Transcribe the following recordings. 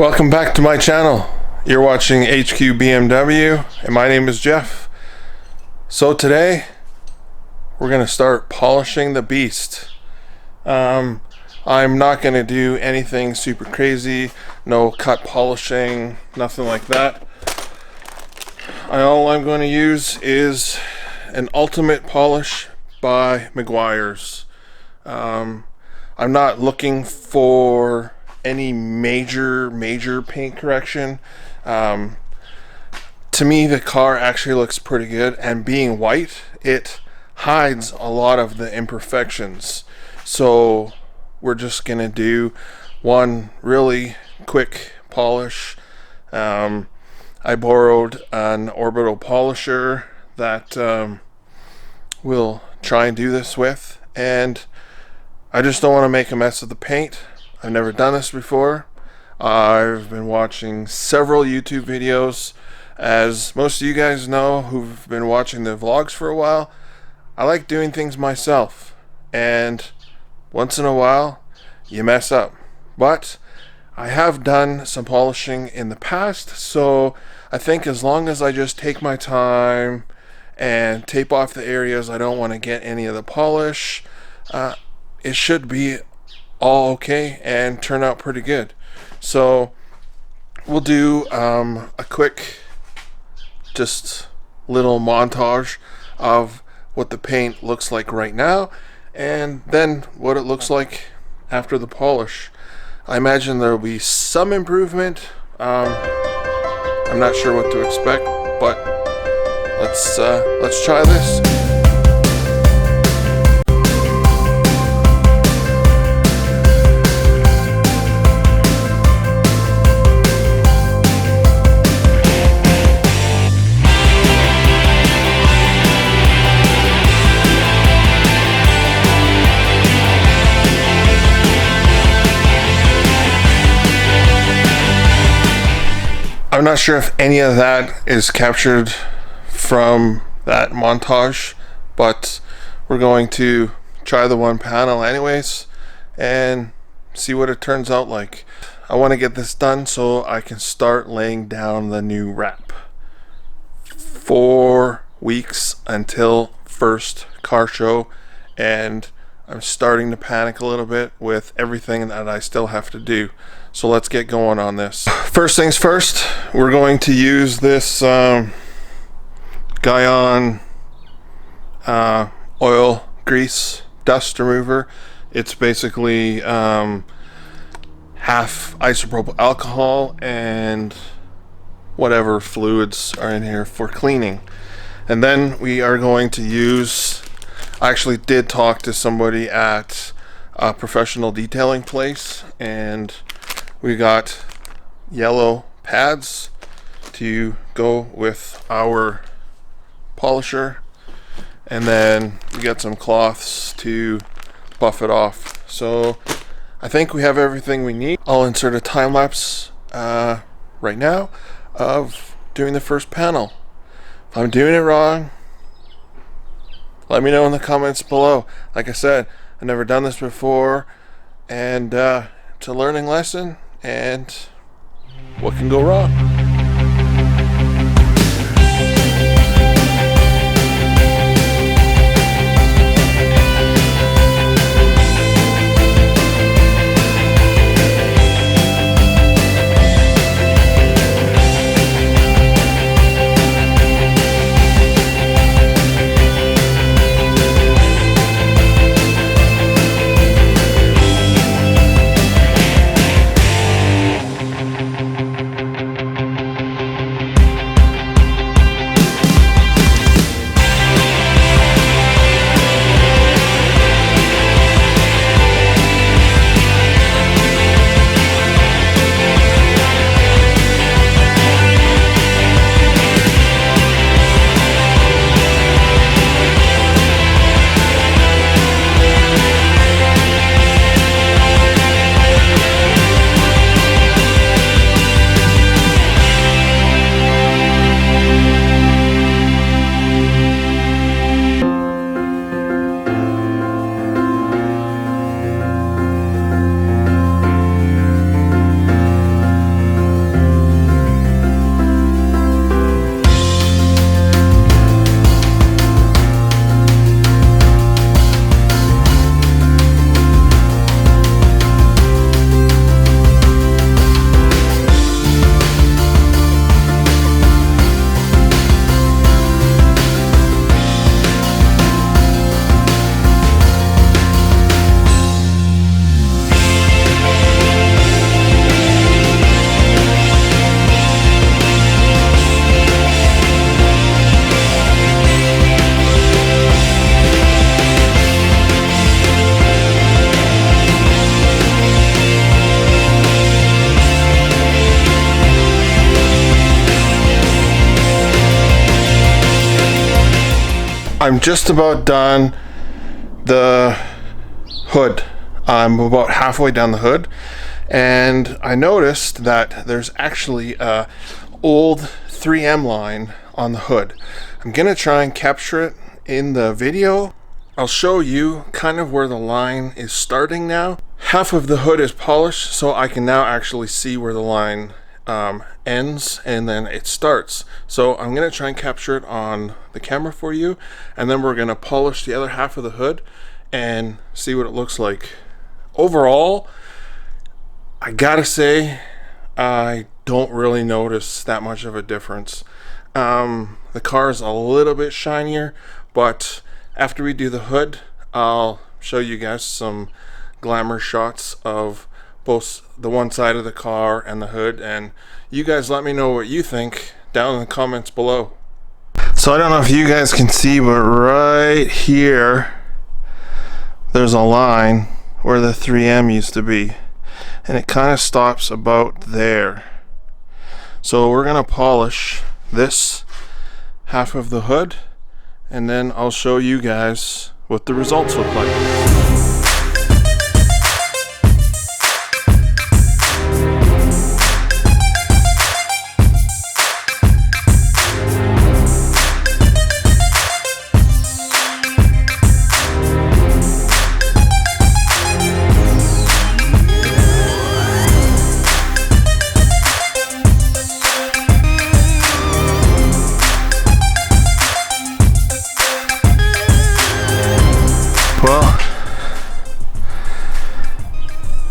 Welcome back to my channel. You're watching HQ BMW and my name is Jeff. So today we're gonna start polishing the beast. I'm not gonna do anything super crazy, no cut polishing, nothing like that. All I'm going to use is an ultimate polish by Meguiar's. I'm not looking for any major paint correction. To me, the car actually looks pretty good, and being white, it hides a lot of the imperfections. So we're just gonna do one really quick polish. I borrowed an orbital polisher that we'll try and do this with, and I just don't want to make a mess of the paint. I've never done this before. I've been watching several YouTube videos. As most of you guys know who've been watching the vlogs for a while, I like doing things myself, and once in a while you mess up. But I have done some polishing in the past, so I think as long as I just take my time and tape off the areas I don't want to get any of the polish, it should be all okay and turn out pretty good. So we'll do a quick just little montage of what the paint looks like right now and then what it looks like after the polish. I imagine there will be some improvement. I'm not sure what to expect, but let's try this. I'm not sure if any of that is captured from that montage, but we're going to try the one panel anyways and see what it turns out like. I want to get this done so I can start laying down the new wrap. 4 weeks until first car show, and I'm starting to panic a little bit with everything that I still have to do. So let's get going on this. First things first, we're going to use this Guyon oil grease dust remover. It's basically half isopropyl alcohol and whatever fluids are in here for cleaning. And then we are going to use, I actually did talk to somebody at a professional detailing place, and we got yellow pads to go with our polisher, and then we got some cloths to buff it off. So I think we have everything we need. I'll insert a time lapse right now of doing the first panel. If I'm doing it wrong, let me know in the comments below. Like I said, I've never done this before, and it's a learning lesson, and what can go wrong? I'm just about done the hood. I'm about halfway down the hood, and I noticed that there's actually a old 3M line on the hood. I'm gonna try and capture it in the video. I'll show you kind of where the line is starting now. Half of the hood is polished, so I can now actually see where the line ends and then it starts. So I'm gonna try and capture it on the camera for you, and then we're gonna polish the other half of the hood and see what it looks like. Overall, I gotta say, I don't really notice that much of a difference. The car is a little bit shinier, but after we do the hood, I'll show you guys some glamour shots of both the one side of the car and the hood, and you guys let me know what you think down in the comments below. So I don't know if you guys can see, but right here there's a line where the 3M used to be, and it kind of stops about there. So we're gonna polish this half of the hood, and then I'll show you guys what the results look like. Well,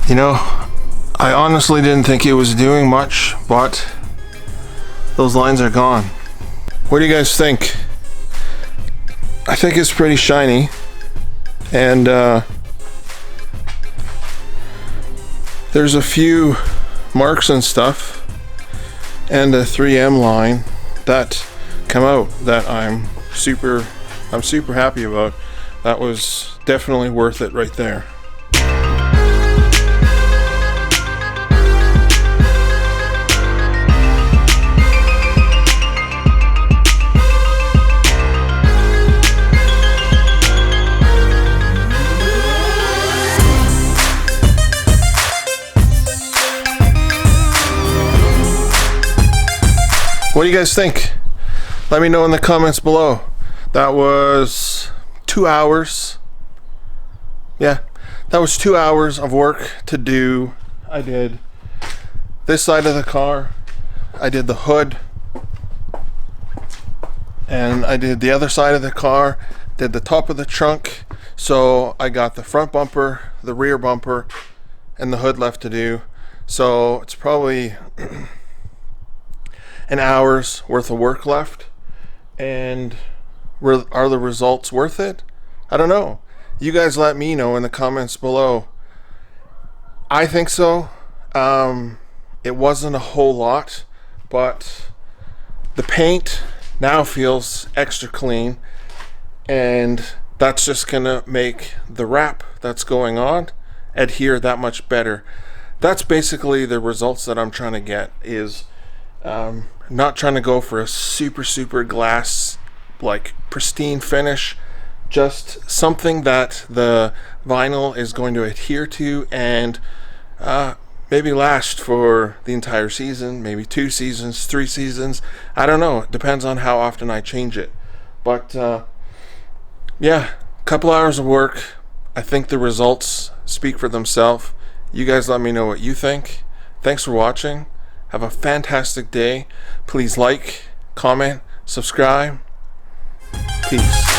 you know, I honestly didn't think it was doing much, but those lines are gone. What do you guys think? I think it's pretty shiny, and there's a few marks and stuff and a 3M line that come out that I'm super happy about. That was definitely worth it right there. What do you guys think? Let me know in the comments below. That was 2 hours. Yeah, that was 2 hours of work to do. I did this side of the car, I did the hood, and I did the other side of the car, did the top of the trunk. So I got the front bumper, the rear bumper, and the hood left to do. So it's probably an hour's worth of work left. And are the results worth it? I don't know. You guys let me know in the comments below. I think so. It wasn't a whole lot, but the paint now feels extra clean, and that's just gonna make the wrap that's going on adhere that much better. That's basically the results that I'm trying to get. Is not trying to go for a super glass, like pristine finish, just something that the vinyl is going to adhere to and maybe last for the entire season, maybe 2 seasons, 3 seasons. I don't know. It depends on how often I change it. But yeah, a couple hours of work. I think the results speak for themselves. You guys let me know what you think. Thanks for watching. Have a fantastic day. Please like, comment, subscribe. Peace.